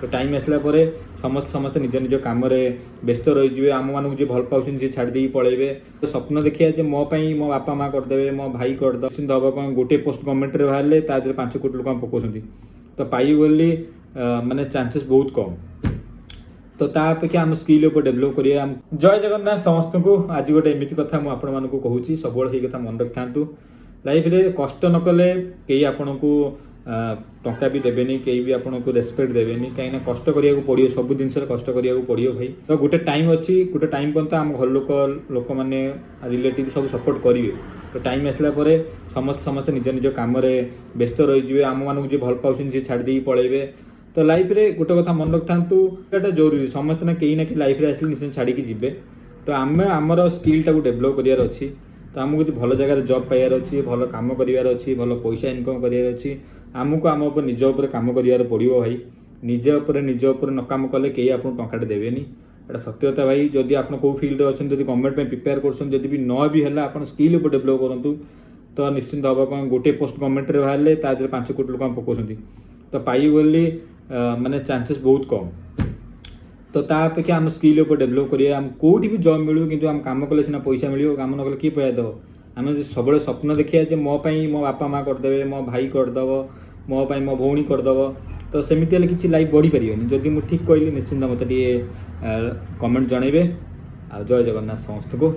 तो टाइम आसला समस्त समस्त निज निज कम व्यस्त रही आम मानक जी भल पाँच सी छाड़ी पलैबे। तो स्वप्न देखिए मो मो बापा माँ करदे मो भाई करदे निश्चिंत हम कौन गोटे पोस्ट गवर्नमेंट रे बाहर 5 कोटी लोक पकाउछंती तो पाई बोली माने चांसेस बहुत कम। तो अपेक्षा आम स्किल उपर डेभलप करिया। जय जगन्नाथ समस्त को। आज गोटे एमती कथा मुझे कहूँ सब कथा मन रखि था लाइफ रे कष्ट न कले कई आपण को टंका भी देवेनि कई भी आपन को रेस्पेक्ट देवेनि कहीं कष्ट करिया पड़ो सब जिन कष्ट करिया पड़ो भाई। तो गोटे टाइम अच्छी गोटे टाइम पर्यंत आम घर लोक मैंने रिलेटिव सब सपोर्ट करेंगे। तो टाइम आसला समस्त समस्त निज निज कम व्यस्त रही आम मानक जी भल पाँच सी छाड़ी पलैबे। तो लाइफ रे गोटे कथा मन रखि था जरूरी समस्त ना कहीं लाइफ रे आसले निश्चय छाड़ी जी। तो आम आमर स्किल टाक डेभलप करार अच्छी। तो आमको जो भल जगह जॉब पाइबार अच्छी भल कम करार अच्छी भल पैसा इनकम करार अच्छी आमको आम निज उपर कम करार पड़ो भाई। निजे न कम कले कई आपको टंकाटे देवेनि एटा सत्यता भाई। जदि आप कौ फील्ड अच्छे गवर्नमेंट में प्रिपेयर कर भी न भी है आप स्किल उपर डेभलप करूँ तो निश्चिंत हम कौन गोटे पोस्ट गवर्नमेंट रे बाहर 5 कोटी लोक पकाउछंती तो पाई बोली माने चांसेस बहुत कम। तो अपेक्षा आम स्किल उपर डेभलप करिया। आम कोठी भी जॉब मिलू किंतु आम काम कले सिना पैसा मिलियो काम न कले किए पैसा दब। आम सब स्वप्न देखिए मो मो बापा माँ करदे मो भाई करदब मो मो भौणी करदब तो सेमती हेल्ले किसी लाइफ बढ़ी पारियोनी। जदि मुझे ठीक कहली निश्चिंत मत कमेंट जनइबे। जय जगन्नाथ समस्त को।